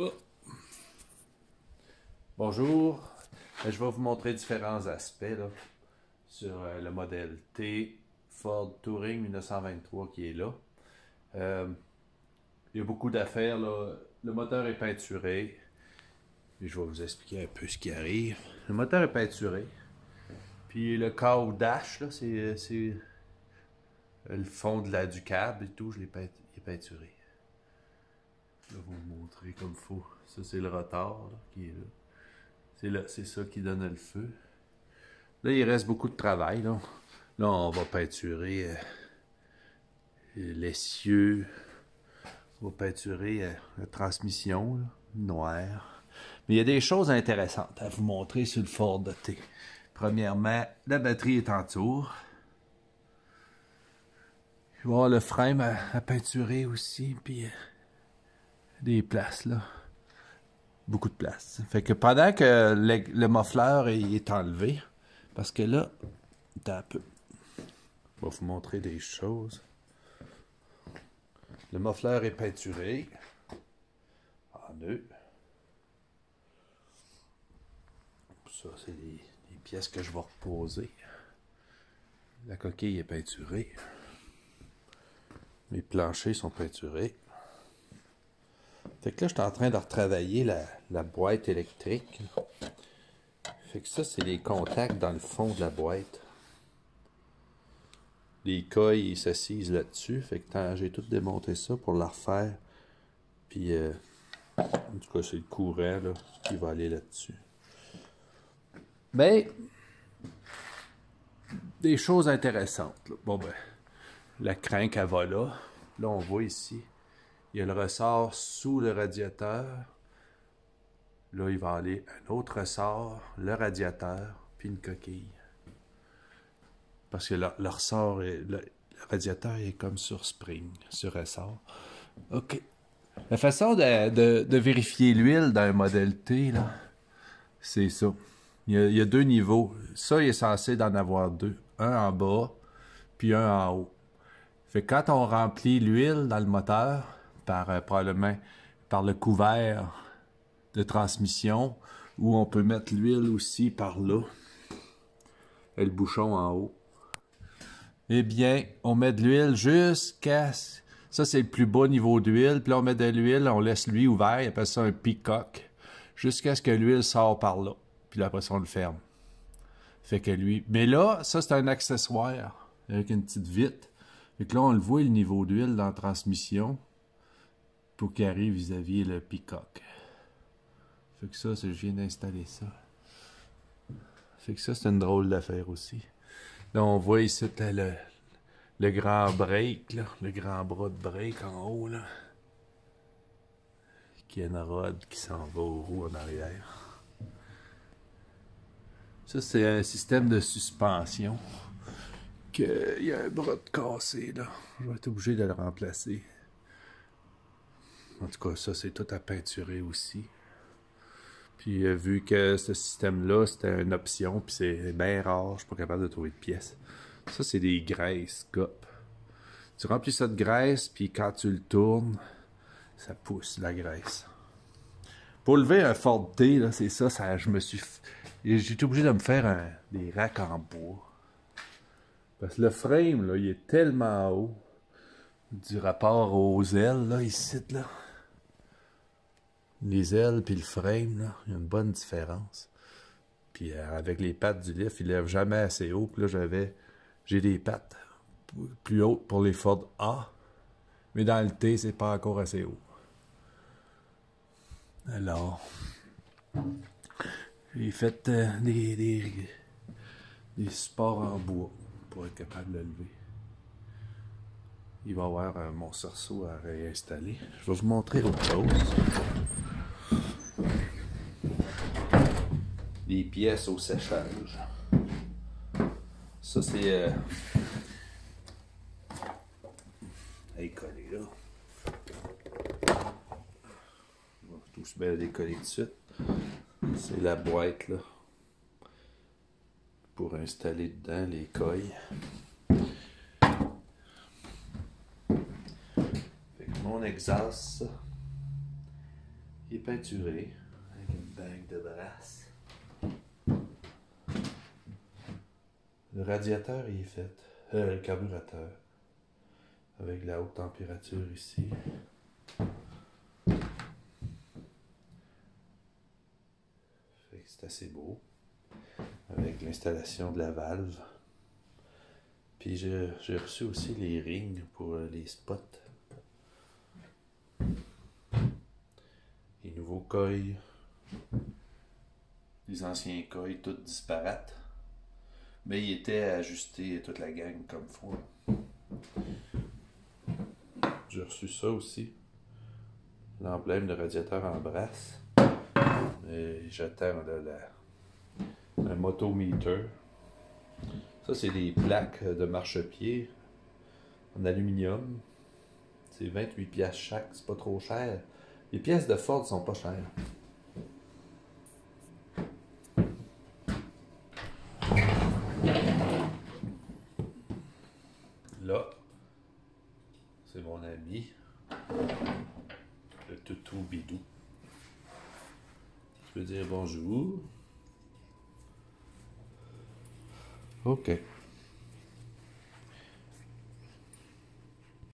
Bon. Bonjour, je vais vous montrer différents aspects là, sur le modèle T Ford Touring 1923 qui est là. Il y a beaucoup d'affaires là. Le moteur est peinturé. Et je vais vous expliquer un peu ce qui arrive. Le moteur est peinturé. Puis le câble dash, là, c'est le fond du câble et tout, il est peinturé. Je vais vous montrer comme il faut. Ça, c'est le rotor là, qui est là. C'est ça qui donne le feu. Là, il reste beaucoup de travail. Là on va peinturer l'essieu. On va peinturer la transmission, là, noire. Mais il y a des choses intéressantes à vous montrer sur le Ford T. Premièrement, la batterie est en tour. Je vais avoir le frame à peinturer aussi, puis des places, là. Beaucoup de place. Fait que pendant que le muffler est enlevé, parce que là, attends un peu. Je vais vous montrer des choses. Le muffler est peinturé en nœud. Ça, c'est les pièces que je vais reposer. La coquille est peinturée. Mes planchers sont peinturés. Fait que là, je suis en train de retravailler la boîte électrique. Fait que ça, c'est les contacts dans le fond de la boîte. Les coils, ils s'assisent là-dessus. Fait que j'ai tout démonté ça pour la refaire. Puis, en tout cas, c'est le courant là, qui va aller là-dessus. Ben, des choses intéressantes. Là. Bon, ben, la crinque, elle va là. Là, on voit ici, il y a le ressort sous le radiateur. Là, il va aller un autre ressort, le radiateur, puis une coquille. Parce que le ressort, le radiateur est comme sur spring, sur ressort. OK. La façon de vérifier l'huile dans un modèle T, là, c'est ça. Il y a deux niveaux. Ça, il est censé d'en avoir deux. Un en bas, puis un en haut. Fait que quand on remplit l'huile dans le moteur, probablement par le couvert de transmission, ou on peut mettre l'huile aussi par là, et le bouchon en haut. Eh bien, on met de l'huile jusqu'à... Ça, c'est le plus bas niveau d'huile. Puis là, on met de l'huile, on laisse lui ouvert. Il appelle ça un peacock. Jusqu'à ce que l'huile sort par là. Puis là, après ça, on le ferme. Fait que lui... Mais là, ça, c'est un accessoire. Avec une petite vitre. Fait que là, on le voit, le niveau d'huile dans la transmission. Pour qu'il arrive vis-à-vis le peacock. Fait que ça, je viens d'installer ça. Fait que ça, c'est une drôle d'affaire aussi. Là, on voit ici le grand break, là, le grand bras de break en haut, là. Qui a une rod qui s'en va aux roues en arrière. Ça, c'est un système de suspension. Il y a un bras de cassé, là. Je vais être obligé de le remplacer. En tout cas, ça, c'est tout à peinturer aussi. Puis vu que ce système-là, c'était une option, puis c'est bien rare, je suis pas capable de trouver de pièces. Ça, c'est des graisses COP. Tu remplis ça de graisse, puis quand tu le tournes, ça pousse la graisse. Pour lever un Ford T, là, c'est ça, j'ai été obligé de me faire des racks en bois. Parce que le frame, là, il est tellement haut du rapport aux ailes, là, ici, là. Les ailes puis le frame, là, il y a une bonne différence. Puis avec les pattes du lift, il lève jamais assez haut. Puis là, j'ai des pattes plus hautes pour les Ford A. Mais dans le T, c'est pas encore assez haut. Alors, j'ai fait des supports en bois pour être capable de le lever. Il va y avoir mon cerceau à réinstaller. Je vais vous montrer autre chose. Des pièces au séchage. Ça, c'est... décoller là. On va tous bien décoller tout de suite. C'est la boîte là. Pour installer dedans les coils. Fait que mon exhaust Il est peinturé avec une bague de brasse. Le radiateur il est fait. Le carburateur. Avec la haute température ici. Fait que c'est assez beau. Avec l'installation de la valve. Puis j'ai reçu aussi les rings pour les spots. Les nouveaux coils. Les anciens coils, toutes disparates. Mais il était ajusté toute la gang comme faut. J'ai reçu ça aussi. L'emblème de radiateur en brasse. Et j'attends un motometer. Ça, c'est des plaques de marchepied en aluminium. C'est 28$ chaque, c'est pas trop cher. Les pièces de Ford sont pas chères. Là, c'est mon ami, le toutou bidou. Je peux dire bonjour. Ok.